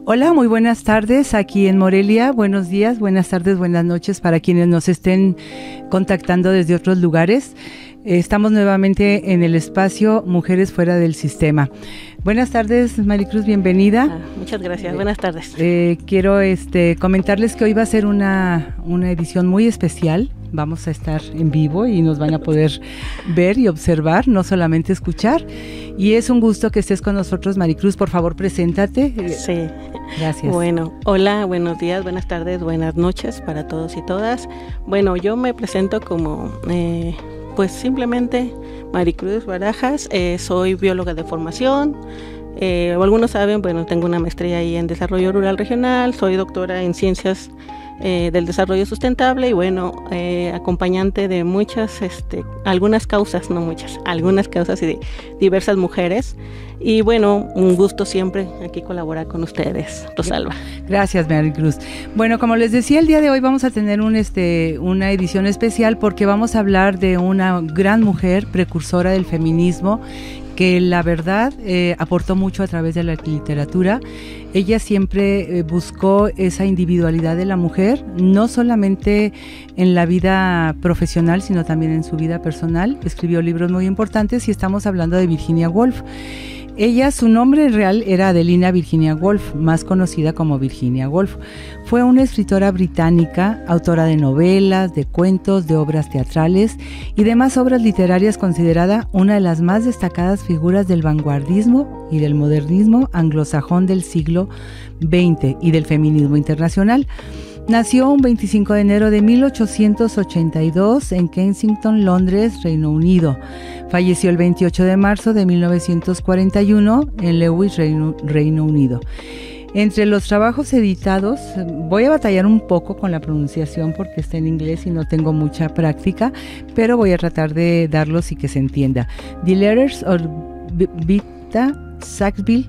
Hola, muy buenas tardes aquí en Morelia. Buenos días, buenas tardes, buenas noches para quienes nos estén contactando desde otros lugares. Estamos nuevamente en el espacio Mujeres Fuera del Sistema. Buenas tardes, Maricruz, bienvenida. Muchas gracias, buenas tardes. Quiero comentarles que hoy va a ser una edición muy especial. Vamos a estar en vivo y nos van a poder ver y observar, no solamente escuchar. Y es un gusto que estés con nosotros, Maricruz. Por favor, preséntate. Sí. Gracias. Bueno, hola, buenos días, buenas tardes, buenas noches para todos y todas. Bueno, yo me presento como, pues simplemente Maricruz Barajas. Soy bióloga de formación. Algunos saben, bueno, tengo una maestría ahí en Desarrollo Rural Regional. Soy doctora en Ciencias del Desarrollo Sustentable y bueno, acompañante de muchas, algunas causas, no muchas, algunas causas y de diversas mujeres. Y bueno, un gusto siempre aquí colaborar con ustedes, Rosalba. Gracias, Maricruz. Bueno, como les decía, el día de hoy vamos a tener una edición especial porque vamos a hablar de una gran mujer precursora del feminismo que la verdad aportó mucho a través de la literatura. Ella siempre buscó esa individualidad de la mujer, no solamente en la vida profesional, sino también en su vida personal. Escribió libros muy importantes y estamos hablando de Virginia Woolf. Ella, su nombre real era Adelina Virginia Woolf, más conocida como Virginia Woolf. Fue una escritora británica, autora de novelas, de cuentos, de obras teatrales y demás obras literarias, considerada una de las más destacadas figuras del vanguardismo y del modernismo anglosajón del siglo XX y del feminismo internacional. Nació un 25 de enero de 1882 en Kensington, Londres, Reino Unido. Falleció el 28 de marzo de 1941 en Lewes, Reino Unido. Entre los trabajos editados, voy a batallar un poco con la pronunciación porque está en inglés y no tengo mucha práctica, pero voy a tratar de darlos y que se entienda. The Letters of Vita Sackville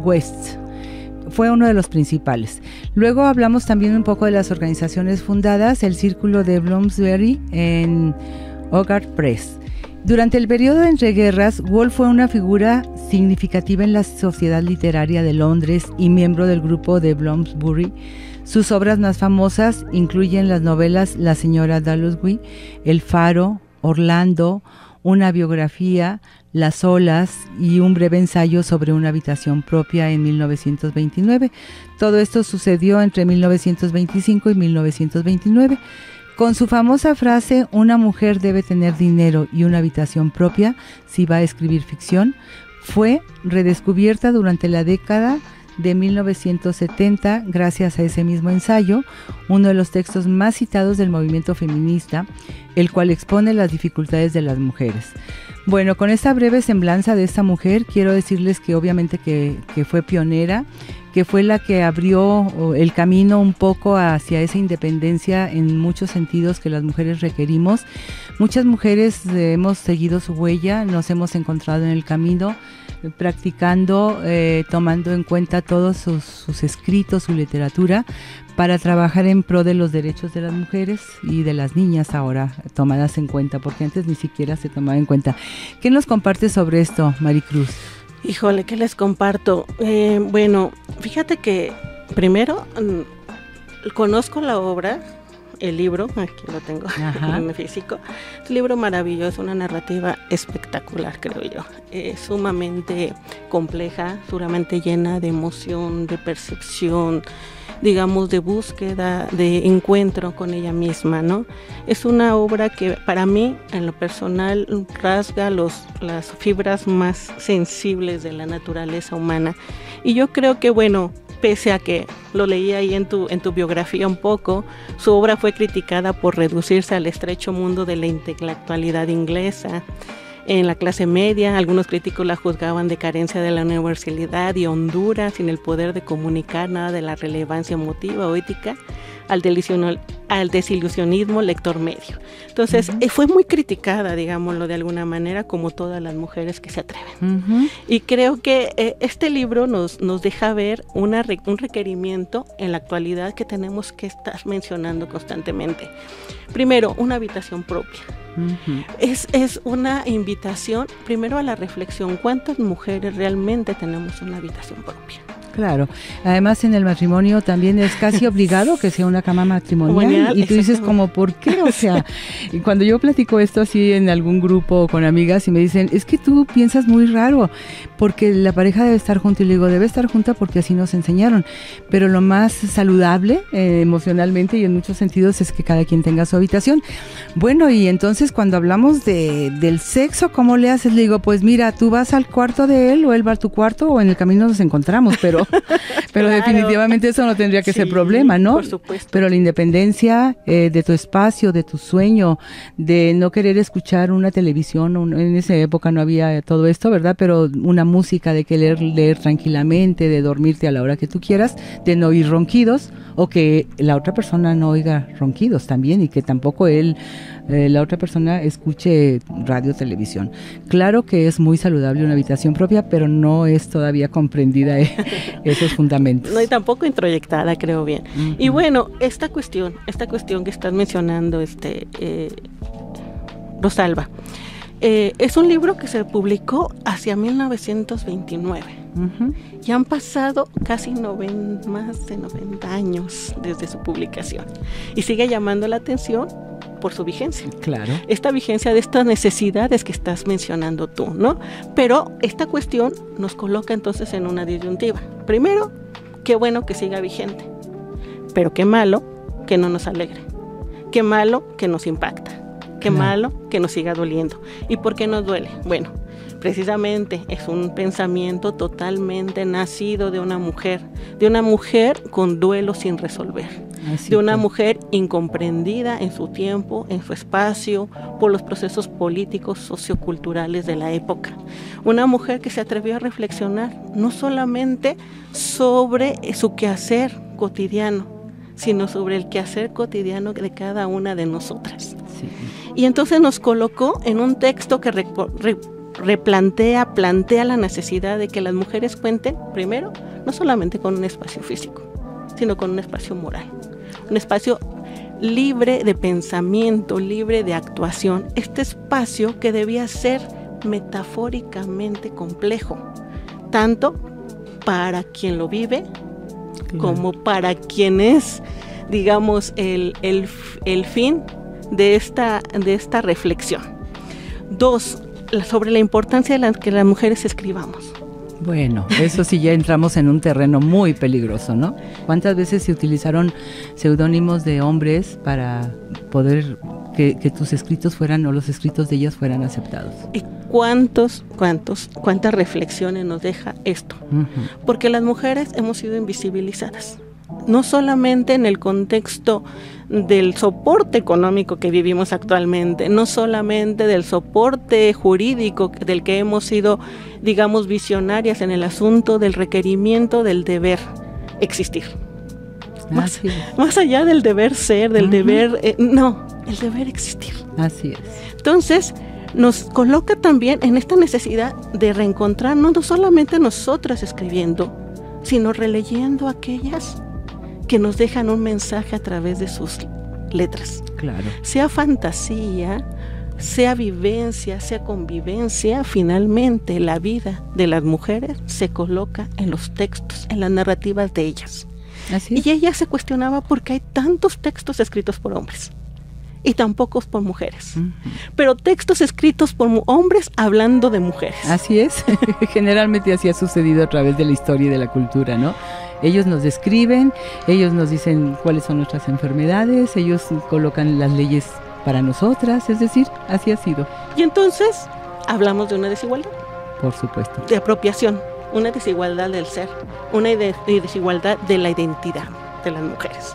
West fue uno de los principales. Luego hablamos también un poco de las organizaciones fundadas, el Círculo de Bloomsbury en Hogarth Press. Durante el periodo de entreguerras, Woolf fue una figura significativa en la sociedad literaria de Londres y miembro del grupo de Bloomsbury. Sus obras más famosas incluyen las novelas La señora Dalloway, El faro, Orlando, una biografía, Las olas y un breve ensayo sobre una habitación propia en 1929. Todo esto sucedió entre 1925 y 1929. Con su famosa frase, una mujer debe tener dinero y una habitación propia si va a escribir ficción, fue redescubierta durante la década de 1970 gracias a ese mismo ensayo, uno de los textos más citados del movimiento feminista, el cual expone las dificultades de las mujeres. Bueno, con esta breve semblanza de esta mujer, quiero decirles que obviamente que fue pionera, que fue la que abrió el camino un poco hacia esa independencia en muchos sentidos que las mujeres requerimos. Muchas mujeres hemos seguido su huella, nos hemos encontrado en el camino, practicando, tomando en cuenta todos sus escritos, su literatura, para trabajar en pro de los derechos de las mujeres y de las niñas ahora tomadas en cuenta, porque antes ni siquiera se tomaba en cuenta. ¿Qué nos compartes sobre esto, Maricruz? Híjole, ¿qué les comparto? Bueno, fíjate que primero conozco la obra, el libro, aquí lo tengo en físico. Es un libro maravilloso, una narrativa espectacular, creo yo. Sumamente compleja, sumamente llena de emoción, de percepción, digamos, de búsqueda, de encuentro con ella misma, ¿no? Es una obra que para mí, en lo personal, rasga las fibras más sensibles de la naturaleza humana. Y yo creo que, bueno, pese a que lo leí ahí en tu biografía un poco, su obra fue criticada por reducirse al estrecho mundo de la intelectualidad inglesa. En la clase media, algunos críticos la juzgaban de carencia de la universalidad y hondura, sin el poder de comunicar nada de la relevancia emotiva o ética al desilusionismo lector medio. Entonces, fue muy criticada, digámoslo de alguna manera, como todas las mujeres que se atreven. Y creo que este libro nos deja ver un requerimiento en la actualidad que tenemos que estar mencionando constantemente. Primero, una habitación propia. Es una invitación, primero, a la reflexión. ¿Cuántas mujeres realmente tenemos una habitación propia? Claro, además en el matrimonio también es casi obligado que sea una cama matrimonial, y tú dices como, ¿por qué? O sea, y cuando yo platico esto así en algún grupo con amigas y me dicen, es que tú piensas muy raro, porque la pareja debe estar junta, y le digo, debe estar junta porque así nos enseñaron, pero lo más saludable emocionalmente y en muchos sentidos es que cada quien tenga su habitación. Bueno, y entonces cuando hablamos del sexo, ¿cómo le haces? Le digo, pues mira, tú vas al cuarto de él o él va a tu cuarto o en el camino nos encontramos, pero claro, definitivamente eso no tendría que ser problema, ¿no? Por supuesto. Pero la independencia de tu espacio, de tu sueño, de no querer escuchar una televisión, en esa época no había todo esto, ¿verdad? Pero una música, de querer leer tranquilamente, de dormirte a la hora que tú quieras, de no oír ronquidos, o que la otra persona no oiga ronquidos también, y que tampoco la otra persona escuche radio, televisión. Claro que es muy saludable una habitación propia, pero no es todavía comprendida esos fundamentos. No, y tampoco introyectada, creo bien. Y bueno, esta cuestión que estás mencionando, Rosalba, es un libro que se publicó hacia 1929. Y han pasado casi más de 90 años desde su publicación. Y sigue llamando la atención por su vigencia. Claro. Esta vigencia de estas necesidades que estás mencionando tú, ¿no? Pero esta cuestión nos coloca entonces en una disyuntiva. Primero, qué bueno que siga vigente, pero qué malo que no nos alegre. Qué malo que nos impacta. Qué malo que nos siga doliendo. ¿Y por qué nos duele? Bueno, precisamente es un pensamiento totalmente nacido de una mujer con duelo sin resolver, de una mujer incomprendida en su tiempo, en su espacio, por los procesos políticos, socioculturales de la época. Una mujer que se atrevió a reflexionar no solamente sobre su quehacer cotidiano, sino sobre el quehacer cotidiano de cada una de nosotras. Sí. Y entonces nos colocó en un texto que plantea la necesidad de que las mujeres cuenten, primero, no solamente con un espacio físico, sino con un espacio moral, un espacio libre de pensamiento, libre de actuación, este espacio que debía ser metafóricamente complejo, tanto para quien lo vive, como para quien es, digamos, el fin de esta reflexión. 2, sobre la importancia de que las mujeres escribamos. Bueno, eso sí ya entramos en un terreno muy peligroso, ¿no? ¿Cuántas veces se utilizaron seudónimos de hombres para poder que tus escritos fueran, o los escritos de ellas fueran aceptados? ¿Y cuántas reflexiones nos deja esto? Porque las mujeres hemos sido invisibilizadas, no solamente en el contexto del soporte económico que vivimos actualmente, no solamente del soporte jurídico del que hemos sido, digamos, visionarias en el asunto del requerimiento del deber existir. Más allá del deber ser, del deber, el deber existir. Así es. Entonces, nos coloca también en esta necesidad de reencontrarnos, no solamente nosotras escribiendo, sino releyendo aquellas que nos dejan un mensaje a través de sus letras. Claro. Sea fantasía, sea vivencia, sea convivencia, finalmente la vida de las mujeres se coloca en los textos, en las narrativas de ellas. Así es. Y ella se cuestionaba por qué hay tantos textos escritos por hombres y tan pocos por mujeres. Pero textos escritos por hombres hablando de mujeres. Así es. Generalmente así ha sucedido a través de la historia y de la cultura, ¿no? Ellos nos describen, ellos nos dicen cuáles son nuestras enfermedades, ellos colocan las leyes para nosotras, es decir, así ha sido. Y entonces hablamos de una desigualdad. Por supuesto. De apropiación, una desigualdad del ser, una desigualdad de la identidad de las mujeres.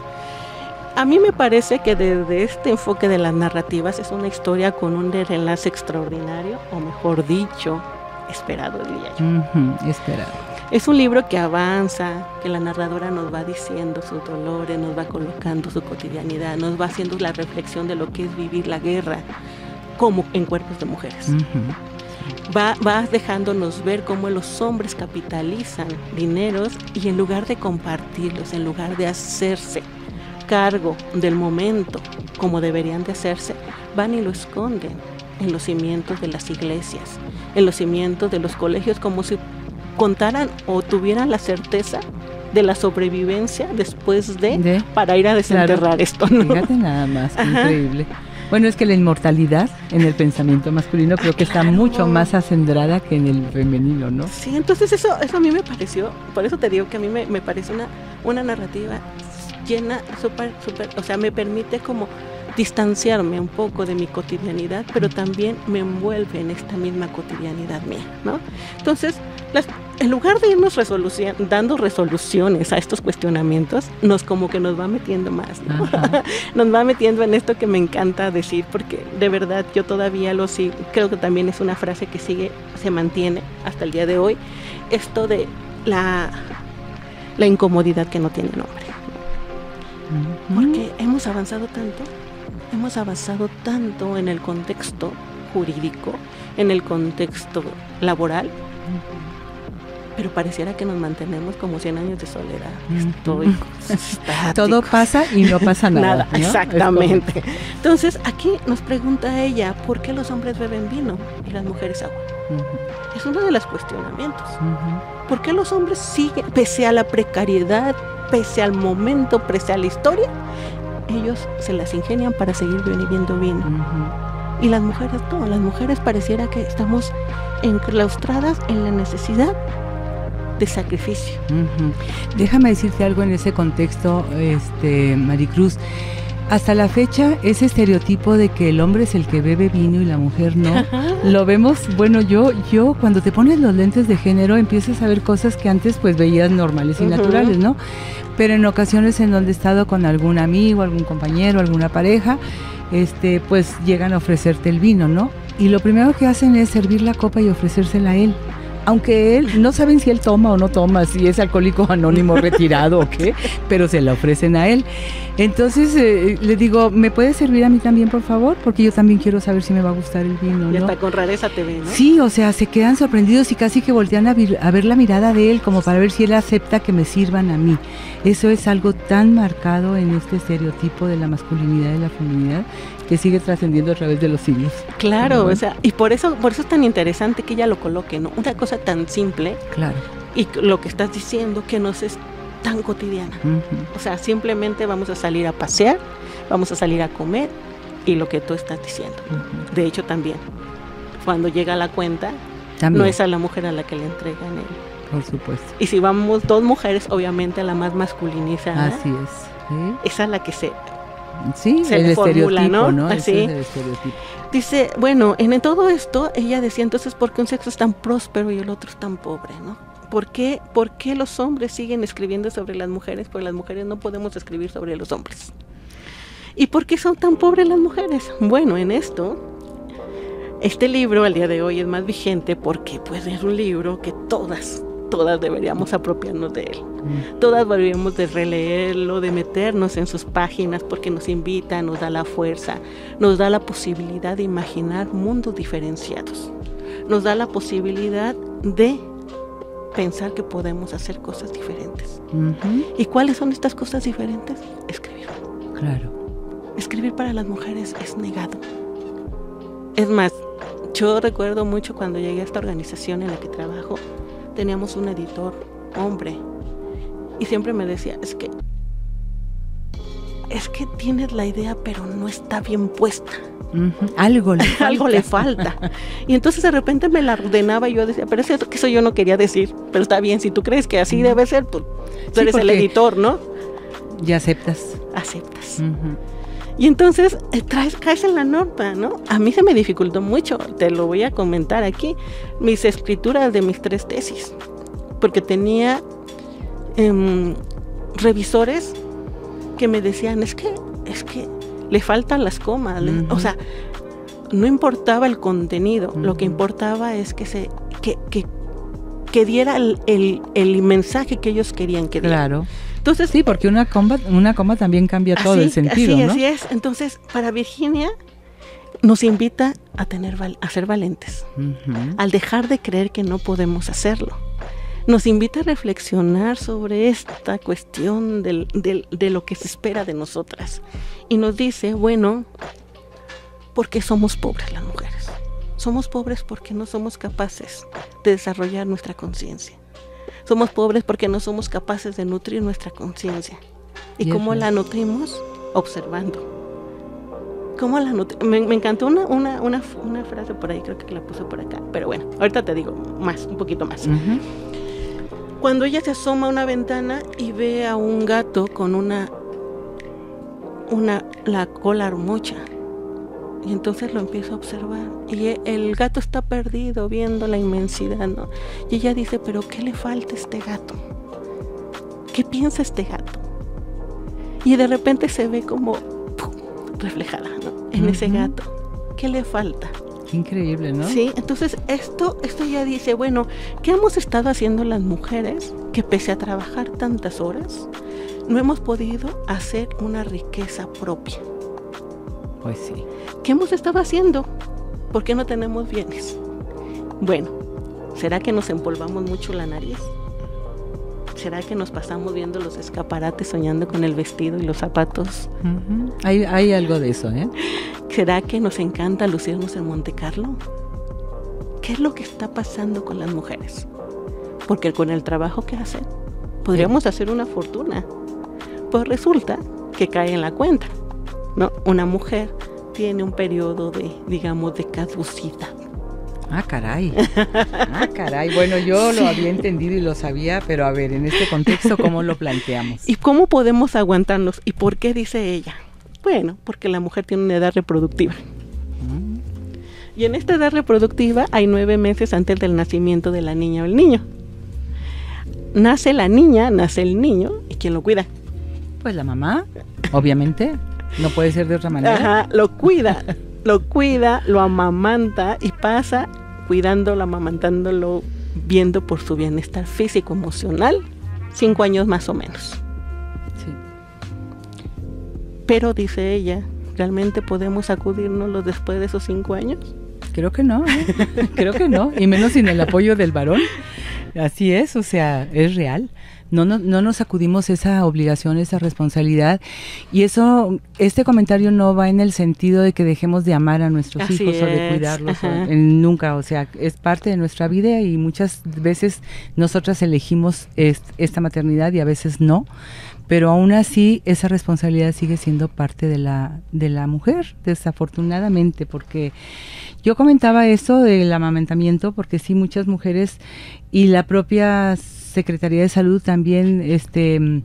A mí me parece que desde este enfoque de las narrativas es una historia con un desenlace extraordinario, o mejor dicho, esperado, diría yo. Esperado. Es un libro que avanza, que la narradora nos va diciendo sus dolores, nos va colocando su cotidianidad, nos va haciendo la reflexión de lo que es vivir la guerra como en cuerpos de mujeres. Va dejándonos ver cómo los hombres capitalizan dineros y en lugar de compartirlos, en lugar de hacerse cargo del momento como deberían de hacerse, van y lo esconden en los cimientos de las iglesias, en los cimientos de los colegios, como si contaran o tuvieran la certeza de la sobrevivencia después para ir a desenterrar esto, ¿no? Fíjate nada más, increíble. Bueno, es que la inmortalidad en el pensamiento masculino creo que está mucho más acendrada que en el femenino, ¿no? Sí, entonces eso a mí me pareció, por eso te digo que a mí me parece una narrativa llena, súper, o sea, me permite como distanciarme un poco de mi cotidianidad, pero también me envuelve en esta misma cotidianidad mía, ¿no? Entonces, en lugar de irnos dando resoluciones a estos cuestionamientos, nos va metiendo más, ¿no? Nos va metiendo en esto que me encanta decir, porque de verdad yo todavía lo sigo, creo que también es una frase que se mantiene hasta el día de hoy, esto de la incomodidad que no tiene nombre. Porque hemos avanzado tanto en el contexto jurídico, en el contexto laboral, pero pareciera que nos mantenemos como 100 años de soledad, estoicos, estáticos. Todo pasa y no pasa nada, ¿no? Exactamente. Entonces, aquí nos pregunta ella, ¿por qué los hombres beben vino y las mujeres agua? Es uno de los cuestionamientos. ¿Por qué los hombres siguen, pese a la precariedad, pese al momento, pese a la historia, ellos se las ingenian para seguir bebiendo vino? Y las mujeres no, las mujeres pareciera que estamos enclaustradas en la necesidad de sacrificio. Déjame decirte algo en ese contexto, Maricruz. Hasta la fecha, ese estereotipo de que el hombre es el que bebe vino y la mujer no, lo vemos, bueno, yo cuando te pones los lentes de género empiezas a ver cosas que antes pues veías normales y naturales, ¿no? Pero en ocasiones en donde he estado con algún amigo, algún compañero, alguna pareja, pues llegan a ofrecerte el vino, ¿no? Y lo primero que hacen es servir la copa y ofrecérsela a él. Aunque él, no saben si él toma o no toma, si es alcohólico anónimo retirado o qué, pero se la ofrecen a él. Entonces le digo, ¿me puede servir a mí también, por favor? Porque yo también quiero saber si me va a gustar el vino, ¿no? Y hasta con rareza te ven, ¿no? Sí, o sea, se quedan sorprendidos y casi que voltean a ver la mirada de él como para ver si él acepta que me sirvan a mí. Eso es algo tan marcado en este estereotipo de la masculinidad y la feminidad que sigue trascendiendo a través de los siglos. Claro, bueno. O sea, y por eso es tan interesante que ella lo coloque, ¿no? Una cosa tan simple. Claro. Y lo que estás diciendo que nos es tan cotidiana. O sea, simplemente vamos a salir a pasear, vamos a salir a comer y lo que tú estás diciendo. De hecho, también, cuando llega la cuenta, no es a la mujer a la que le entregan él. Por supuesto. Y si vamos dos mujeres, obviamente la más masculinizada. Así es. ¿Sí? Esa es la que se el formula, estereotipo, ¿no? Así. Ese es el estereotipo. Dice, bueno, en todo esto, ella decía, entonces, ¿por qué un sexo es tan próspero y el otro es tan pobre, no? ¿Por qué los hombres siguen escribiendo sobre las mujeres? Porque las mujeres no podemos escribir sobre los hombres. ¿Y por qué son tan pobres las mujeres? Bueno, en esto, este libro al día de hoy es más vigente porque pues es un libro que todas deberíamos apropiarnos de él. Todas deberíamos de releerlo, de meternos en sus páginas porque nos invita, nos da la fuerza, nos da la posibilidad de imaginar mundos diferenciados. Nos da la posibilidad de pensar que podemos hacer cosas diferentes. ¿Y cuáles son estas cosas diferentes? Escribir. Claro. Escribir para las mujeres es negado. Es más, yo recuerdo mucho cuando llegué a esta organización en la que trabajo, teníamos un editor hombre y siempre me decía, es que tienes la idea pero no está bien puesta. Algo le falta. Algo le falta. Y entonces de repente me la ordenaba y yo decía, pero es que eso yo no quería decir, pero está bien, si tú crees que así debe ser, pues tú eres el editor, ¿no? Y aceptas. Y entonces caes en la nota, ¿no? A mí se me dificultó mucho, te lo voy a comentar aquí, mis escrituras de mis 3 tesis, porque tenía revisores que me decían, es que le faltan las comas, o sea, no importaba el contenido, lo que importaba es que que diera el mensaje que ellos querían que diera. Claro. Entonces, sí, porque una coma también cambia todo el sentido, ¿no? Así es. Entonces, para Virginia nos invita a ser valientes, al dejar de creer que no podemos hacerlo. Nos invita a reflexionar sobre esta cuestión de lo que se espera de nosotras. Y nos dice, bueno, porque somos pobres las mujeres. Somos pobres porque no somos capaces de desarrollar nuestra conciencia. Somos pobres porque no somos capaces de nutrir nuestra conciencia. ¿Y cómo la nutrimos? Observando. Me encantó una frase por ahí, creo que la puse por acá, pero bueno, ahorita te digo un poquito más. Cuando ella se asoma a una ventana y ve a un gato con la cola mocha, y entonces lo empieza a observar, y el gato está perdido viendo la inmensidad, ¿no? Y ella dice, pero ¿qué le falta a este gato? ¿Qué piensa este gato? Y de repente se ve como reflejada, ¿no? En ese gato. ¿Qué le falta? Increíble, ¿no? Sí, entonces esto ya dice, bueno, ¿qué hemos estado haciendo las mujeres que pese a trabajar tantas horas, no hemos podido hacer una riqueza propia? Pues sí. ¿Qué hemos estado haciendo? ¿Por qué no tenemos bienes? Bueno, ¿será que nos empolvamos mucho la nariz? ¿Será que nos pasamos viendo los escaparates soñando con el vestido y los zapatos? Hay algo de eso, ¿eh? ¿Será que nos encanta lucirnos en Monte Carlo? ¿Qué es lo que está pasando con las mujeres? Porque con el trabajo que hacen, podríamos hacer una fortuna. Pues resulta que cae en la cuenta, ¿no? Una mujer tiene un periodo de caducidad. Ah, caray. Bueno, yo lo había entendido y lo sabía, pero a ver, en este contexto, ¿cómo lo planteamos? ¿Y cómo podemos aguantarnos? ¿Y por qué dice ella? Bueno, porque la mujer tiene una edad reproductiva. Y en esta edad reproductiva hay 9 meses antes del nacimiento de la niña o el niño. Nace la niña, nace el niño, ¿y quién lo cuida? Pues la mamá, obviamente. No puede ser de otra manera. Ajá, lo cuida, lo amamanta y pasa cuidándolo, amamantándolo, viendo por su bienestar físico, emocional, 5 años más o menos. Sí. Pero dice ella, ¿realmente podemos sacudirnos después de esos 5 años? Creo que no, creo que no, y menos sin el apoyo del varón. Así es, o sea, es real. No nos sacudimos esa obligación, esa responsabilidad, y este comentario no va en el sentido de que dejemos de amar a nuestros hijos o de cuidarlos, nunca, o sea, es parte de nuestra vida y muchas veces nosotras elegimos esta maternidad y a veces no, pero aún así esa responsabilidad sigue siendo parte de la mujer, desafortunadamente, porque yo comentaba eso del amamantamiento, porque sí, muchas mujeres y la propia Secretaría de Salud también,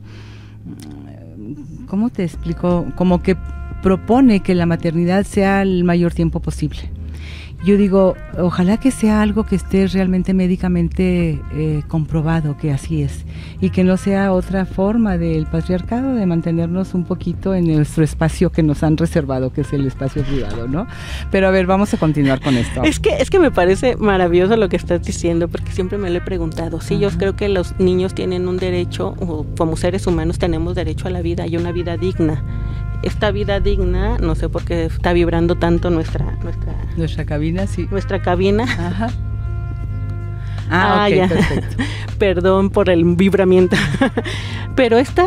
¿cómo te explico? Como que propone que la maternidad sea el mayor tiempo posible. Yo digo, ojalá que sea algo que esté realmente médicamente comprobado que así es, y que no sea otra forma del patriarcado de mantenernos un poquito en nuestro espacio que nos han reservado, que es el espacio privado, ¿no? Pero a ver, vamos a continuar con esto. Es que me parece maravilloso lo que estás diciendo, porque siempre me lo he preguntado. Sí, yo creo que los niños tienen un derecho, o como seres humanos tenemos derecho a la vida y una vida digna. Esta vida digna, no sé por qué está vibrando tanto nuestra cabina, sí. Nuestra cabina. Ajá. Ok, ya. Perfecto. Perdón por el vibramiento. Pero este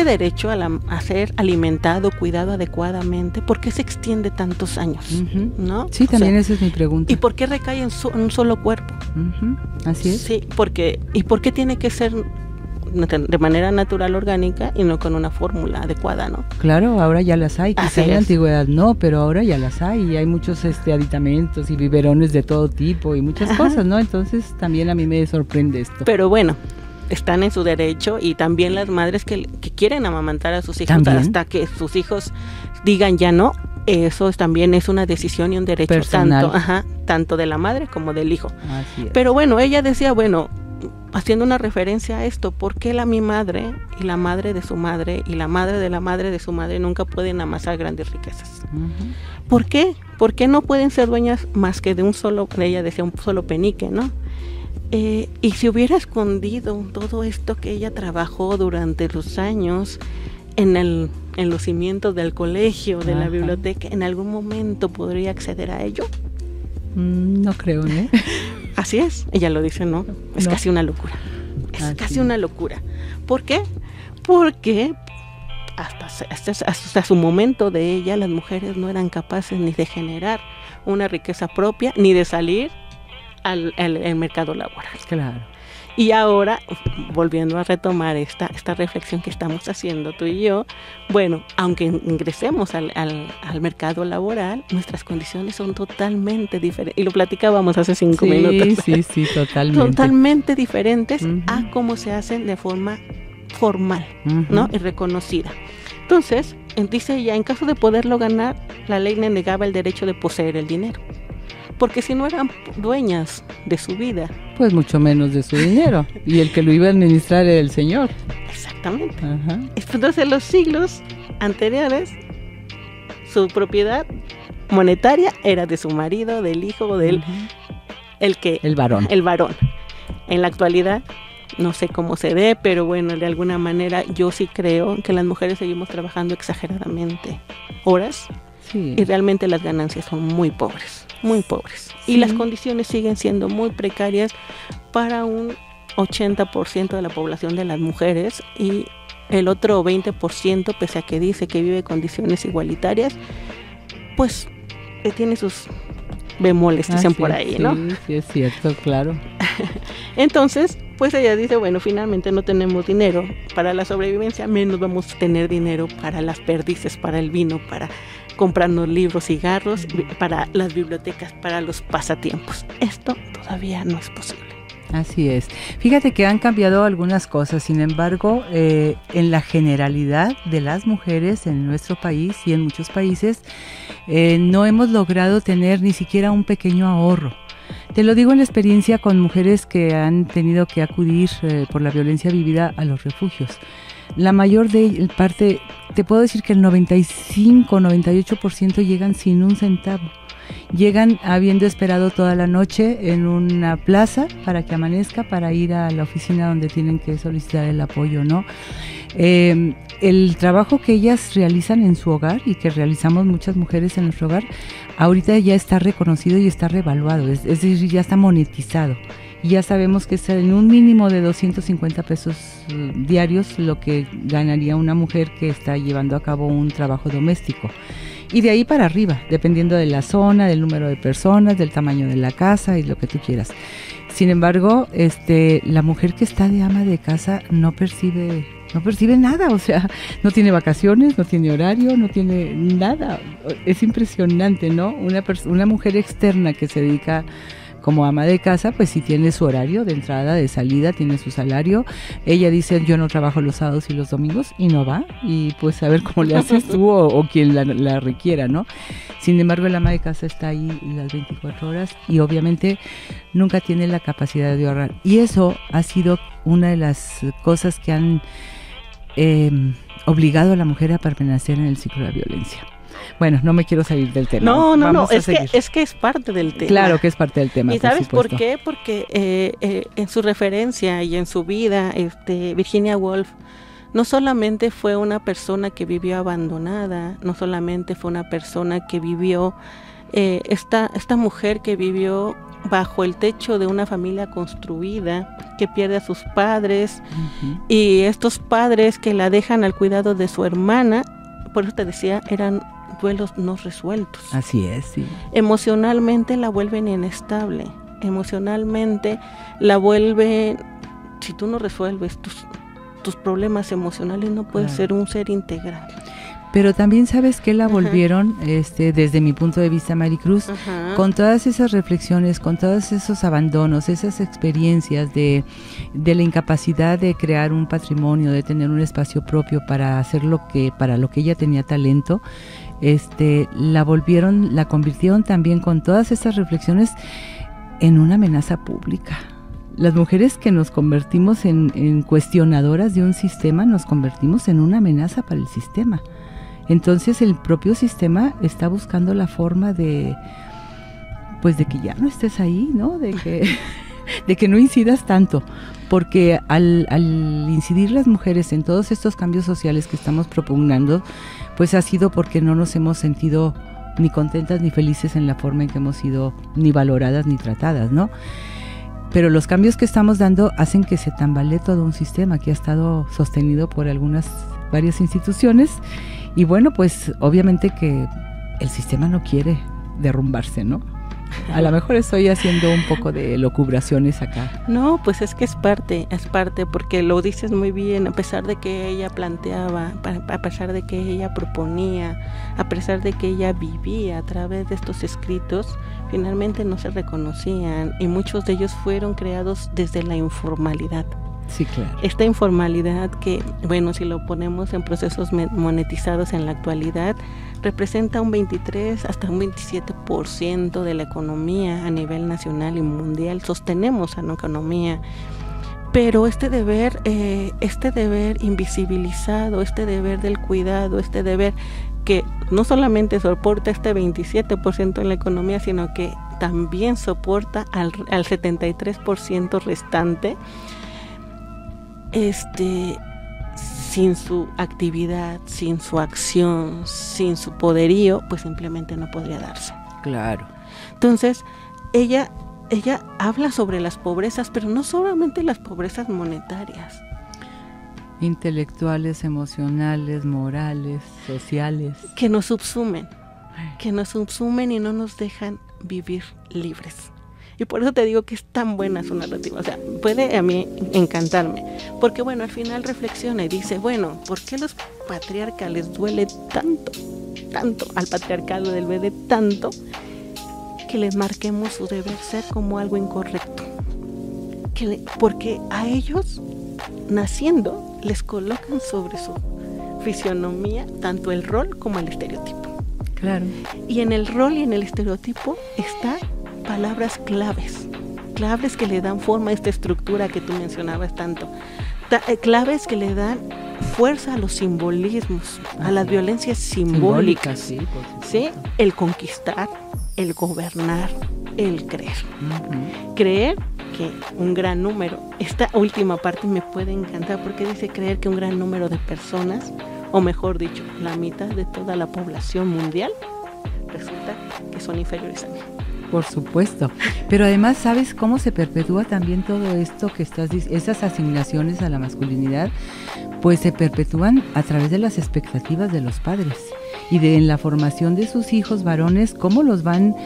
derecho a ser alimentado, cuidado adecuadamente, ¿por qué se extiende tantos años? ¿No? Sí, también esa es mi pregunta. ¿Y por qué recae en un solo cuerpo? Así es. Sí, ¿y por qué tiene que ser de manera natural, orgánica, y no con una fórmula adecuada, ¿no? Claro, ahora ya las hay, quizá en la antigüedad no, pero ahora ya las hay, y hay muchos aditamentos y biberones de todo tipo y muchas cosas, ¿no? Entonces también a mí me sorprende esto. Pero bueno, están en su derecho, y también las madres que quieren amamantar a sus hijos ¿también? Hasta que sus hijos digan ya no, eso también es una decisión y un derecho personal, tanto de la madre como del hijo. Así es. Pero bueno, ella decía, bueno, haciendo una referencia a esto, ¿por qué mi madre y la madre de su madre y la madre de su madre nunca pueden amasar grandes riquezas? ¿Por qué? ¿Por qué no pueden ser dueñas más que de un solo, ella decía, un solo penique, ¿no? Y si hubiera escondido todo esto que ella trabajó durante los años en los cimientos del colegio, de la biblioteca, ¿en algún momento podría acceder a ello? No creo, ¿no? Así es, ella lo dice, ¿no? Es casi una locura. Es casi una locura. ¿Por qué? Porque hasta su momento de ella, las mujeres no eran capaces ni de generar una riqueza propia, ni de salir al mercado laboral. Claro. Y ahora, volviendo a retomar esta reflexión que estamos haciendo tú y yo, bueno, aunque ingresemos al mercado laboral, nuestras condiciones son totalmente diferentes. Y lo platicábamos hace 5 minutos. Sí, totalmente. Totalmente diferentes a cómo se hacen de forma formal, ¿no? Y reconocida. Entonces, dice ella, en caso de poderlo ganar, la ley le negaba el derecho de poseer el dinero. Porque si no eran dueñas de su vida, pues mucho menos de su dinero. Y el que lo iba a administrar era el Señor. Exactamente. Entonces, en los siglos anteriores, su propiedad monetaria era de su marido, del hijo, del el varón. El varón. En la actualidad, no sé cómo se ve, pero bueno, de alguna manera yo sí creo que las mujeres seguimos trabajando exageradamente horas y realmente las ganancias son muy pobres. Muy pobres. Y las condiciones siguen siendo muy precarias para un 80% de la población de las mujeres, y el otro 20%, pese a que dice que vive condiciones igualitarias, pues tiene sus bemoles, dicen por ahí, ¿no? Sí, es cierto, claro. Entonces, pues ella dice, bueno, finalmente no tenemos dinero para la sobrevivencia, menos vamos a tener dinero para las perdices, para el vino, para comprarnos libros, cigarros, para las bibliotecas, para los pasatiempos. Esto todavía no es posible. Así es. Fíjate que han cambiado algunas cosas, sin embargo, en la generalidad de las mujeres en nuestro país y en muchos países, no hemos logrado tener ni siquiera un pequeño ahorro. Te lo digo en la experiencia con mujeres que han tenido que acudir por la violencia vivida a los refugios. La mayor parte, te puedo decir que el 95-98% llegan sin un centavo. Llegan habiendo esperado toda la noche en una plaza para que amanezca, para ir a la oficina donde tienen que solicitar el apoyo, ¿no? El trabajo que ellas realizan en su hogar y que realizamos muchas mujeres en nuestro hogar, ahorita ya está reconocido y está revaluado, es decir, ya está monetizado. Y ya sabemos que es en un mínimo de 250 pesos diarios lo que ganaría una mujer que está llevando a cabo un trabajo doméstico. Y de ahí para arriba, dependiendo de la zona, del número de personas, del tamaño de la casa y lo que tú quieras. Sin embargo, la mujer que está de ama de casa no percibe nada, o sea, no tiene vacaciones, no tiene horario, no tiene nada. Es impresionante, ¿no? Una mujer externa que se dedica como ama de casa, pues sí tiene su horario de entrada, de salida, tiene su salario. Ella dice, yo no trabajo los sábados y los domingos, y no va, y pues a ver cómo le haces tú o quien la requiera, ¿no? Sin embargo, el ama de casa está ahí las 24 horas y obviamente nunca tiene la capacidad de ahorrar. Y eso ha sido una de las cosas que han obligado a la mujer a permanecer en el ciclo de la violencia. Bueno, no me quiero salir del tema. No, es que es parte del tema. Claro que es parte del tema. ¿Y sabes por qué? Porque en su referencia y en su vida, Virginia Woolf no solamente fue una persona que vivió abandonada, no solamente fue una persona que vivió, esta mujer que vivió bajo el techo de una familia construida, que pierde a sus padres, y estos padres que la dejan al cuidado de su hermana, por eso te decía, eran duelos no resueltos. Así es, sí. Emocionalmente la vuelven inestable, emocionalmente la vuelven, si tú no resuelves tus problemas emocionales, no puedes ser un ser integral. Pero también sabes que la volvieron, desde mi punto de vista, Maricruz, con todas esas reflexiones, con todos esos abandonos, esas experiencias de la incapacidad de crear un patrimonio, de tener un espacio propio para hacer para lo que ella tenía talento, la convirtieron también con todas esas reflexiones en una amenaza pública. Las mujeres que nos convertimos en cuestionadoras de un sistema, nos convertimos en una amenaza para el sistema. Entonces el propio sistema está buscando la forma de, pues de que ya no estés ahí, ¿no? De que no incidas tanto, porque al incidir las mujeres en todos estos cambios sociales que estamos propugnando, pues ha sido porque no nos hemos sentido ni contentas ni felices en la forma en que hemos sido ni valoradas ni tratadas, ¿no? Pero los cambios que estamos dando hacen que se tambalee todo un sistema que ha estado sostenido por varias instituciones, y bueno, pues obviamente que el sistema no quiere derrumbarse, ¿no? A lo mejor estoy haciendo un poco de locubraciones acá. No, pues es que es parte, porque lo dices muy bien, a pesar de que ella planteaba, a pesar de que ella proponía, a pesar de que ella vivía a través de estos escritos, finalmente no se reconocían, y muchos de ellos fueron creados desde la informalidad. Sí, claro. Esta informalidad que, bueno, si lo ponemos en procesos monetizados en la actualidad, representa un 23 hasta un 27% de la economía a nivel nacional y mundial. Sostenemos a la economía, pero este deber invisibilizado, este deber del cuidado, este deber que no solamente soporta este 27% en la economía, sino que también soporta al 73% restante, sin su actividad, sin su acción, sin su poderío, pues simplemente no podría darse. Claro. Entonces, ella habla sobre las pobrezas, pero no solamente las pobrezas monetarias. Intelectuales, emocionales, morales, sociales. Que nos subsumen y no nos dejan vivir libres. Y por eso te digo que es tan buena su narrativa. O sea, puede a mí encantarme. Porque, bueno, al final reflexiona y dice, bueno, ¿por qué los patriarcas les duele tanto? Al patriarcado les duele tanto que les marquemos su deber ser como algo incorrecto. Porque a ellos, naciendo, les colocan sobre su fisionomía tanto el rol como el estereotipo. Claro. Y en el rol y en el estereotipo está palabras claves que le dan forma a esta estructura que tú mencionabas tanto, claves que le dan fuerza a los simbolismos, a las violencias simbólicas, ¿sí? El conquistar, el gobernar, el creer. Uh-huh. Creer que un gran número, esta última parte me puede encantar porque dice creer que un gran número de personas, o mejor dicho, la mitad de toda la población mundial, resulta que son inferiores a mí. Por supuesto, pero además, ¿sabes cómo se perpetúa también todo esto que esas asignaciones a la masculinidad? Pues se perpetúan a través de las expectativas de los padres y en la formación de sus hijos varones, cómo los van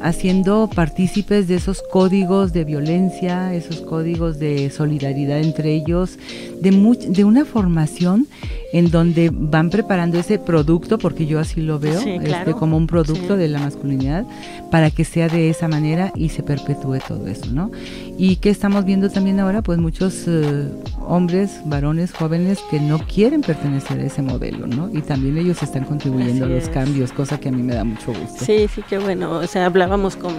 haciendo partícipes de esos códigos de violencia, esos códigos de solidaridad entre ellos, de una formación en donde van preparando ese producto, porque yo así lo veo, sí, claro, como un producto, sí, de la masculinidad, para que sea de esa manera y se perpetúe todo eso, ¿no? Y que estamos viendo también ahora, pues muchos hombres, varones, jóvenes que no quieren pertenecer a ese modelo, ¿no? Y también ellos están contribuyendo a los cambios, cosa que a mí me da mucho gusto. Sí, qué bueno. O sea, hablábamos con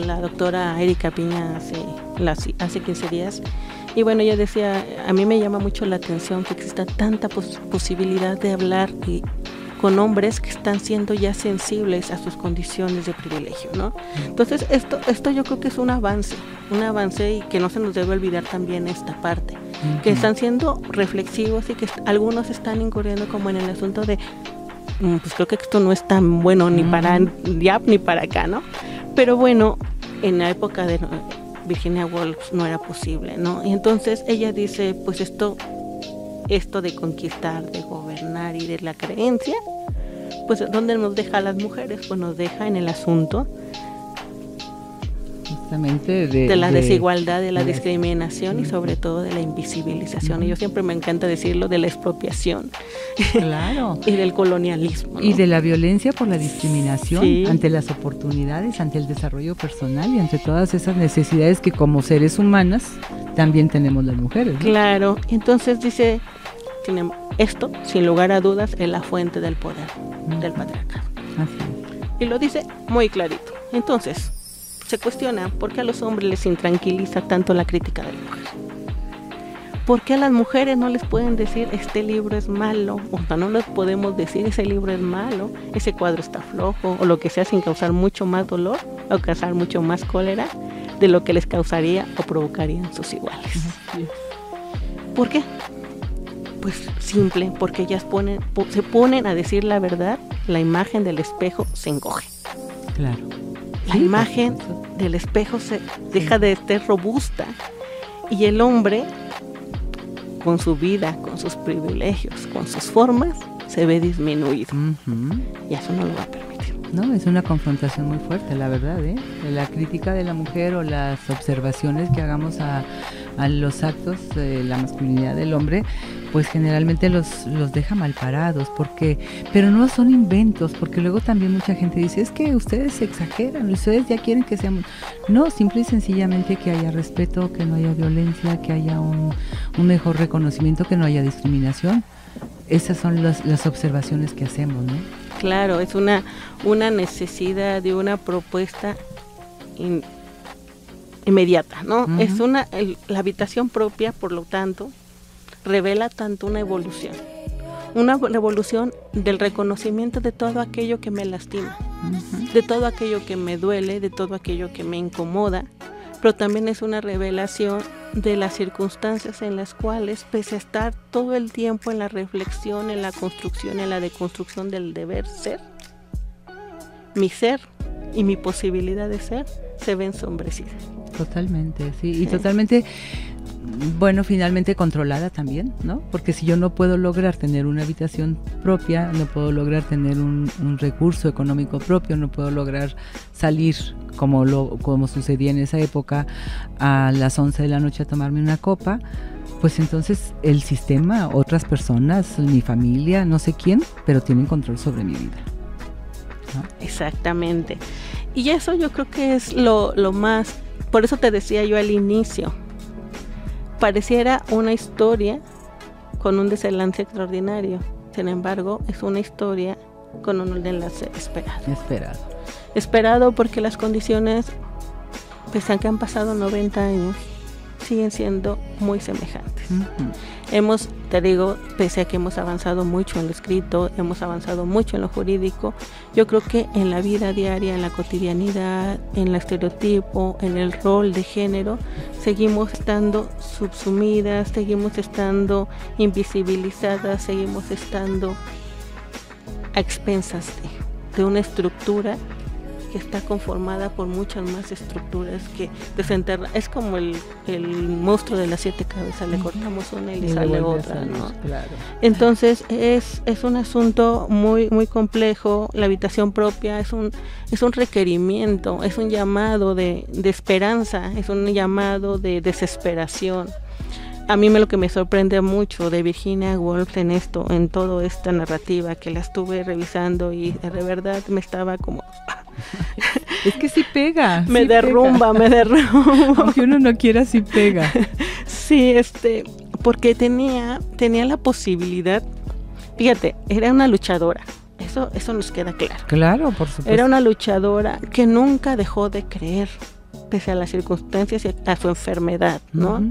la doctora Erika Piña hace 15 días. Y bueno, ella decía, a mí me llama mucho la atención que exista tanta posibilidad de hablar con hombres que están siendo ya sensibles a sus condiciones de privilegio, ¿no? Entonces, esto yo creo que es un avance y que no se nos debe olvidar también esta parte, uh-huh, que están siendo reflexivos y que algunos están incurriendo como en el asunto de, pues creo que esto no es tan bueno ni para allá ni para acá, ¿no? Pero bueno, en la época de Virginia Woolf no era posible, ¿no? Y entonces ella dice, pues esto de conquistar, de gobernar y de la creencia, pues ¿dónde nos deja a las mujeres? Pues nos deja en el asunto justamente de la desigualdad, de la discriminación y sobre todo de la invisibilización. Y yo siempre me encanta decirlo, de la expropiación. Claro. Y del colonialismo, ¿no? Y de la violencia por la discriminación, sí, ante las oportunidades, ante el desarrollo personal y ante todas esas necesidades que como seres humanas también tenemos las mujeres, ¿no? Claro. Entonces dice, esto, sin lugar a dudas, es la fuente del poder del patriarcado. Así es. Y lo dice muy clarito. Entonces, se cuestiona por qué a los hombres les intranquiliza tanto la crítica de la mujer. ¿Por qué a las mujeres no les pueden decir este libro es malo? O sea, no les podemos decir ese libro es malo, ese cuadro está flojo, o lo que sea, sin causar mucho más dolor o causar mucho más cólera de lo que les causaría o provocarían sus iguales. ¿Por qué? Pues simple, porque ellas se ponen a decir la verdad, la imagen del espejo se encoge. Claro. La imagen del espejo se deja de ser robusta y el hombre, con su vida, con sus privilegios, con sus formas, se ve disminuido. Y eso no lo va a permitir. No, es una confrontación muy fuerte, la verdad, ¿eh? La crítica de la mujer o las observaciones que hagamos a los actos de la masculinidad del hombre, pues generalmente los deja mal parados, pero no son inventos, porque luego también mucha gente dice, es que ustedes exageran, ustedes ya quieren que seamos... No, simple y sencillamente que haya respeto, que no haya violencia, que haya un mejor reconocimiento, que no haya discriminación. Esas son las observaciones que hacemos, ¿no? Claro, es una necesidad de una propuesta inmediata, ¿no? Es la habitación propia, por lo tanto, revela tanto una evolución del reconocimiento de todo aquello que me lastima, de todo aquello que me duele, de todo aquello que me incomoda, pero también es una revelación de las circunstancias en las cuales, pese a estar todo el tiempo en la reflexión, en la construcción, en la deconstrucción del deber ser, mi ser y mi posibilidad de ser se ven ensombrecidas. Totalmente, sí, y totalmente, bueno, finalmente controlada también, ¿no? Porque si yo no puedo lograr tener una habitación propia, no puedo lograr tener un recurso económico propio, no puedo lograr salir como sucedía en esa época a las 11 de la noche a tomarme una copa, pues entonces el sistema, otras personas, mi familia, no sé quién, pero tienen control sobre mi vida, ¿no? Exactamente. Y eso yo creo que es lo más, por eso te decía yo al inicio, pareciera una historia con un desenlace extraordinario, sin embargo es una historia con un desenlace esperado porque las condiciones, pese a que han pasado 90 años, siguen siendo muy semejantes. Te digo, pese a que hemos avanzado mucho en lo escrito, hemos avanzado mucho en lo jurídico, yo creo que en la vida diaria, en la cotidianidad, en el estereotipo, en el rol de género, seguimos estando subsumidas, seguimos estando invisibilizadas, seguimos estando a expensas de una estructura que está conformada por muchas más estructuras que desenterra. Es como el monstruo de las 7 cabezas, le cortamos una y le sale otra, ¿no? Claro. Entonces es un asunto muy muy complejo. La habitación propia es un requerimiento, es un llamado de esperanza, es un llamado de desesperación. A mí lo que me sorprende mucho de Virginia Woolf en toda esta narrativa, que la estuve revisando y de verdad me estaba como... Es que sí pega. Me derrumba. Aunque uno no quiera, sí pega. Sí, porque tenía la posibilidad, fíjate, era una luchadora. Eso nos queda claro. Claro, por supuesto. Era una luchadora que nunca dejó de creer, pese a las circunstancias y a su enfermedad, ¿no?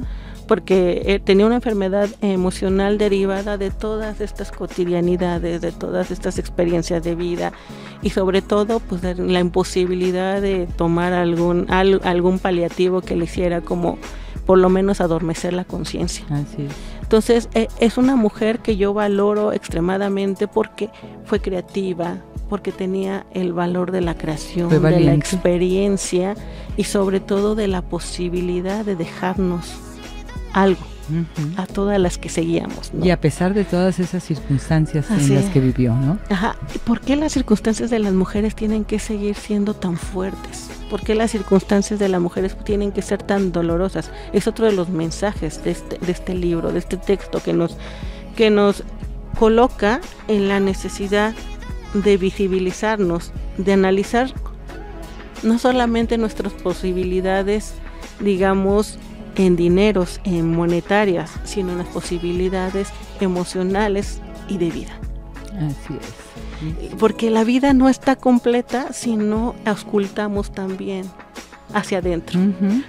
Porque tenía una enfermedad emocional derivada de todas estas cotidianidades, de todas estas experiencias de vida y sobre todo pues de la imposibilidad de tomar algún paliativo que le hiciera como por lo menos adormecer la conciencia. Así es. Entonces es una mujer que yo valoro extremadamente porque fue creativa, porque tenía el valor de la creación, de la experiencia y sobre todo de la posibilidad de dejarnos algo a todas las que seguíamos, ¿no? Y a pesar de todas esas circunstancias en las que vivió, ¿no? Ajá. ¿Por qué las circunstancias de las mujeres tienen que seguir siendo tan fuertes? ¿Por qué las circunstancias de las mujeres tienen que ser tan dolorosas? Es otro de los mensajes de este libro, de este texto que nos coloca en la necesidad de visibilizarnos, de analizar no solamente nuestras posibilidades, digamos, en dineros, en monetarias, sino en las posibilidades emocionales y de vida. Así es. Porque la vida no está completa si no auscultamos también hacia adentro,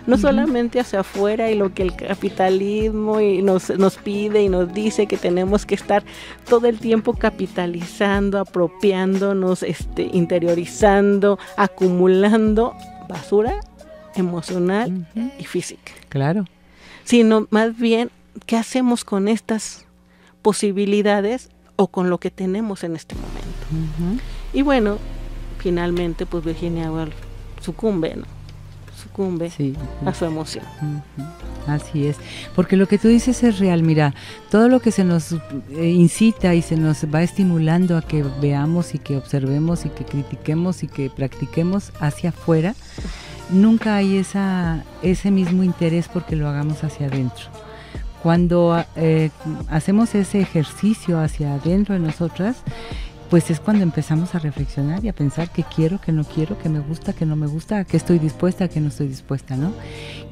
no solamente hacia afuera y lo que el capitalismo y nos pide y nos dice que tenemos que estar todo el tiempo capitalizando, apropiándonos, interiorizando, acumulando basura emocional y física. Claro. Sino más bien, ¿qué hacemos con estas posibilidades o con lo que tenemos en este momento? Y bueno, finalmente pues Virginia Woolf sucumbe, ¿no? Sí, a su emoción. Así es, porque lo que tú dices es real. Mira, todo lo que se nos incita y se nos va estimulando a que veamos y que observemos y que critiquemos y que practiquemos hacia afuera, nunca hay ese mismo interés porque lo hagamos hacia adentro. Cuando hacemos ese ejercicio hacia adentro de nosotras, pues es cuando empezamos a reflexionar y a pensar qué quiero, qué no quiero, qué me gusta, qué no me gusta, a qué estoy dispuesta, a qué no estoy dispuesta, ¿no?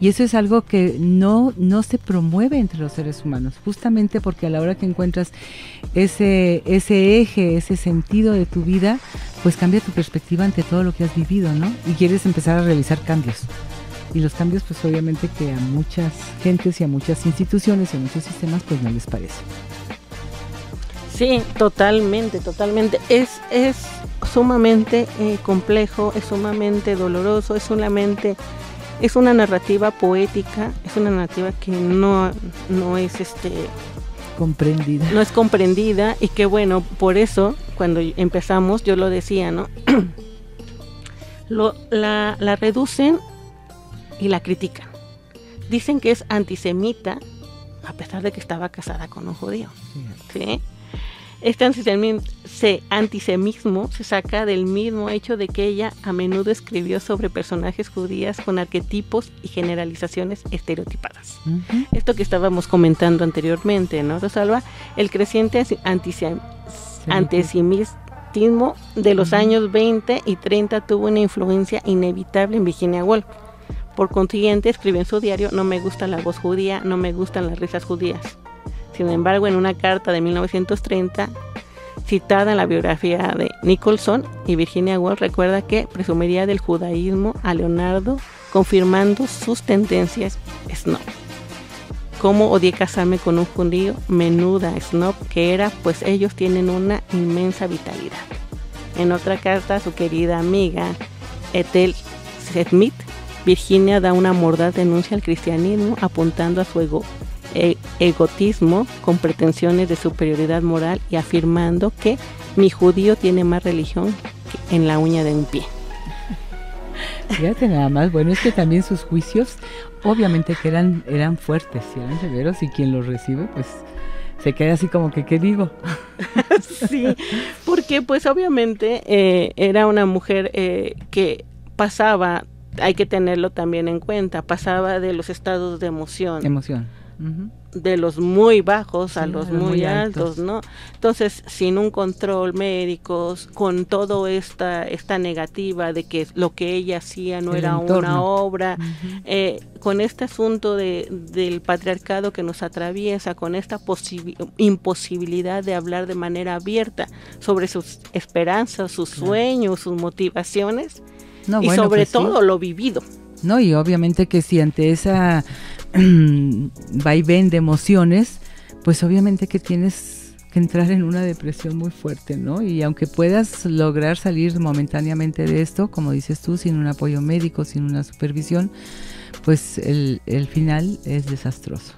Y eso es algo que no se promueve entre los seres humanos, justamente porque a la hora que encuentras ese eje, ese sentido de tu vida, pues cambia tu perspectiva ante todo lo que has vivido, ¿no? Y quieres empezar a realizar cambios. Y los cambios, pues obviamente que a muchas gentes y a muchas instituciones y a muchos sistemas, pues no les parece. Sí, totalmente. Es sumamente complejo, es sumamente doloroso, es una narrativa poética, es una narrativa que no es comprendida. No es comprendida y que bueno, por eso cuando empezamos yo lo decía, ¿no? La reducen y la critican. Dicen que es antisemita a pesar de que estaba casada con un judío. ¿Sí? Este antisemitismo se saca del mismo hecho de que ella a menudo escribió sobre personajes judías con arquetipos y generalizaciones estereotipadas. Esto que estábamos comentando anteriormente, ¿no, Rosalba? El creciente antisemitismo de los años 20 y 30 tuvo una influencia inevitable en Virginia Woolf. Por consiguiente, escribió en su diario: no me gusta la voz judía, no me gustan las risas judías. Sin embargo, en una carta de 1930, citada en la biografía de Nicholson, y Virginia Woolf recuerda que presumiría del judaísmo a Leonardo, confirmando sus tendencias snob. ¿Cómo odié casarme con un judío? Menuda snob que era, pues ellos tienen una inmensa vitalidad. En otra carta a su querida amiga Ethel Smith, Virginia da una mordaz denuncia al cristianismo, apuntando a su egotismo con pretensiones de superioridad moral y afirmando que mi judío tiene más religión que en la uña de un pie. Fíjate nada más, bueno, es que también sus juicios obviamente que eran fuertes y eran severos, y quien los recibe pues se queda así como que, ¿qué digo? Sí, porque pues obviamente era una mujer que pasaba, hay que tenerlo también en cuenta, pasaba de los estados de emoción. De los muy bajos a los muy altos, ¿no? Entonces, sin un control médico, con todo esta negativa de que lo que ella hacía no era una obra, con este asunto del patriarcado que nos atraviesa, con esta imposibilidad de hablar de manera abierta sobre sus esperanzas, sus sueños, sus motivaciones, y sobre todo lo vivido. No, y obviamente que si ante esa vaivén de emociones, pues obviamente que tienes que entrar en una depresión muy fuerte, ¿no? Y aunque puedas lograr salir momentáneamente de esto, como dices tú, sin un apoyo médico, sin una supervisión, pues el final es desastroso.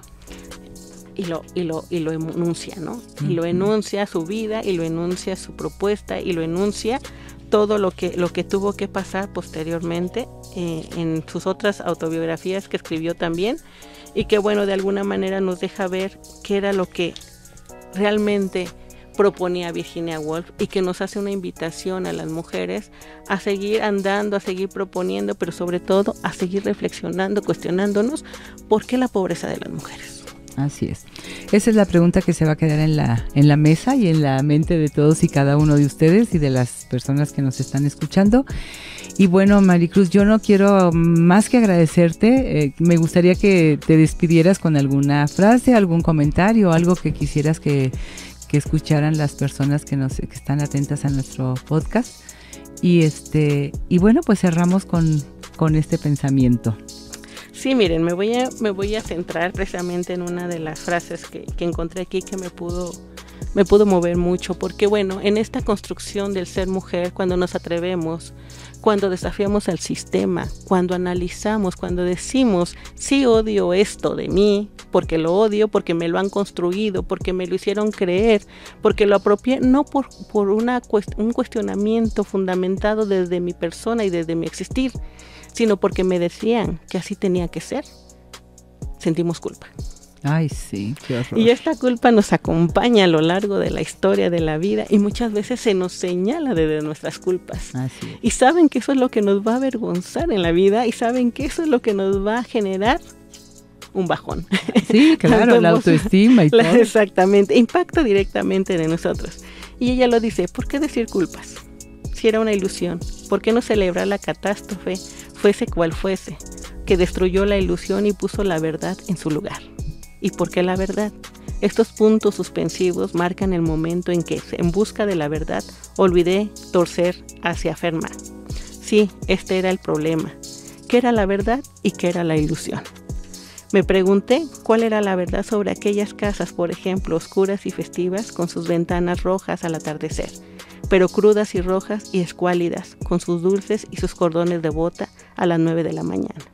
Y lo enuncia, ¿no? Y lo enuncia su vida, y lo enuncia su propuesta, y lo enuncia todo lo que tuvo que pasar posteriormente en sus otras autobiografías que escribió también, y que bueno, de alguna manera nos deja ver qué era lo que realmente proponía Virginia Woolf, y que nos hace una invitación a las mujeres a seguir andando, a seguir proponiendo, pero sobre todo a seguir reflexionando, cuestionándonos por qué la pobreza de las mujeres. Así es. Esa es la pregunta que se va a quedar en la mesa y en la mente de todos y cada uno de ustedes y de las personas que nos están escuchando. Y bueno, Maricruz, yo no quiero más que agradecerte. Me gustaría que te despidieras con alguna frase, algún comentario, algo que quisieras que escucharan las personas que están atentas a nuestro podcast. Y bueno, pues cerramos con con este pensamiento? Sí, miren, me voy a centrar precisamente en una de las frases que encontré aquí que me pudo mover mucho, porque bueno, en esta construcción del ser mujer, cuando nos atrevemos, cuando desafiamos al sistema, cuando analizamos, cuando decimos, sí odio esto de mí, porque lo odio, porque me lo han construido, porque me lo hicieron creer, porque lo apropié, no por un cuestionamiento fundamentado desde mi persona y desde mi existir, sino porque me decían que así tenía que ser, sentimos culpa. Ay, sí, qué horror. Y esta culpa nos acompaña a lo largo de la historia de la vida y muchas veces se nos señala desde nuestras culpas. Así es. Y saben que eso es lo que nos va a avergonzar en la vida y saben que eso es lo que nos va a generar un bajón. Sí, claro, la autoestima y todo. Exactamente, impacta directamente de nosotros. Y ella lo dice, ¿por qué decir culpas? Si era una ilusión, ¿por qué no celebrar la catástrofe, fuese cual fuese, que destruyó la ilusión y puso la verdad en su lugar? ¿Y por qué la verdad? Estos puntos suspensivos marcan el momento en que, en busca de la verdad, olvidé torcer hacia afirmar. Sí, este era el problema. ¿Qué era la verdad y qué era la ilusión? Me pregunté cuál era la verdad sobre aquellas casas, por ejemplo, oscuras y festivas, con sus ventanas rojas al atardecer, pero crudas y rojas y escuálidas, con sus dulces y sus cordones de bota a las 9 de la mañana.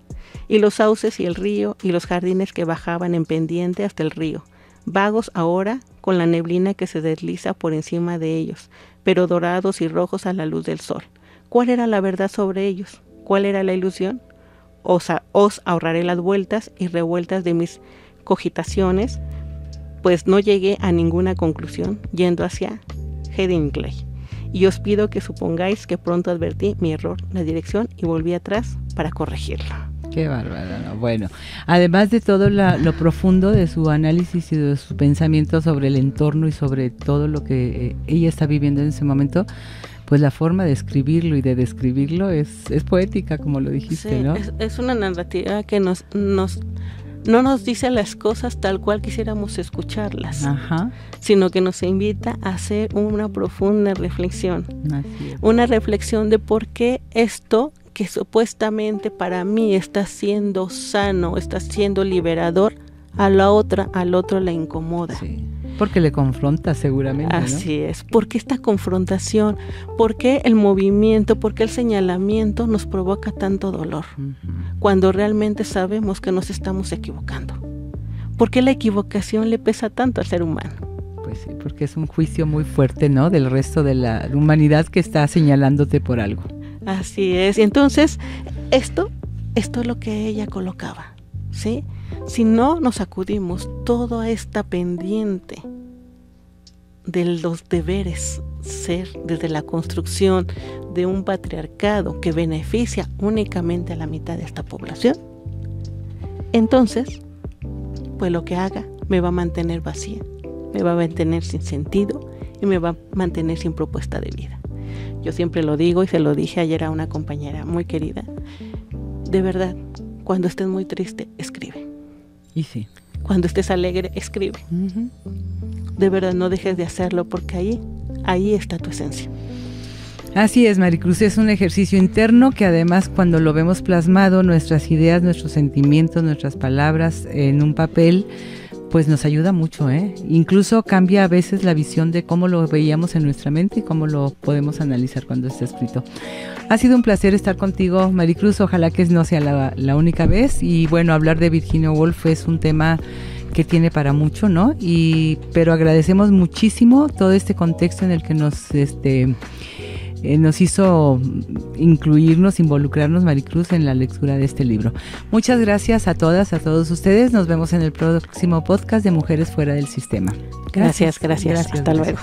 Y los sauces y el río y los jardines que bajaban en pendiente hasta el río, vagos ahora con la neblina que se desliza por encima de ellos, pero dorados y rojos a la luz del sol. ¿Cuál era la verdad sobre ellos? ¿Cuál era la ilusión? Os ahorraré las vueltas y revueltas de mis cogitaciones, pues no llegué a ninguna conclusión yendo hacia Headingley. Y os pido que supongáis que pronto advertí mi error, la dirección, y volví atrás para corregirlo. Qué bárbaro, ¿no? Bueno, además de todo lo profundo de su análisis y de su pensamiento sobre el entorno y sobre todo lo que ella está viviendo en ese momento, pues la forma de escribirlo y de describirlo es poética, como lo dijiste, sí, ¿no? Es una narrativa que no nos dice las cosas tal cual quisiéramos escucharlas, Ajá. sino que nos invita a hacer una profunda reflexión. Así es. Una reflexión de por qué esto que supuestamente para mí está siendo sano, está siendo liberador, al otro le incomoda. Sí. Porque le confronta seguramente, Así ¿no? es. ¿Por qué esta confrontación? ¿Por qué el movimiento? ¿Por qué el señalamiento nos provoca tanto dolor? Cuando realmente sabemos que nos estamos equivocando. ¿Por qué la equivocación le pesa tanto al ser humano? Pues sí, porque es un juicio muy fuerte, ¿no? Del resto de la humanidad que está señalándote por algo. Así es. Y entonces, esto es lo que ella colocaba, ¿sí? Si no nos acudimos toda esta pendiente de los deberes ser desde la construcción de un patriarcado que beneficia únicamente a la mitad de esta población, entonces, pues lo que haga me va a mantener vacía, me va a mantener sin sentido y me va a mantener sin propuesta de vida. Yo siempre lo digo y se lo dije ayer a una compañera muy querida, de verdad, cuando estés muy triste, escribe. Y sí. Cuando estés alegre, escribe. De verdad, no dejes de hacerlo porque ahí está tu esencia. Así es, Maricruz, es un ejercicio interno que además cuando lo vemos plasmado, nuestras ideas, nuestros sentimientos, nuestras palabras en un papel, pues nos ayuda mucho, ¿eh? Incluso cambia a veces la visión de cómo lo veíamos en nuestra mente y cómo lo podemos analizar cuando está escrito. Ha sido un placer estar contigo, Maricruz, ojalá que no sea la única vez, y bueno, hablar de Virginia Woolf es un tema que tiene para mucho, ¿no? Pero agradecemos muchísimo todo este contexto en el que nos hizo incluirnos, involucrarnos, Maricruz, en la lectura de este libro. Muchas gracias a todas, a todos ustedes. Nos vemos en el próximo podcast de Mujeres Fuera del Sistema. Gracias. Hasta luego.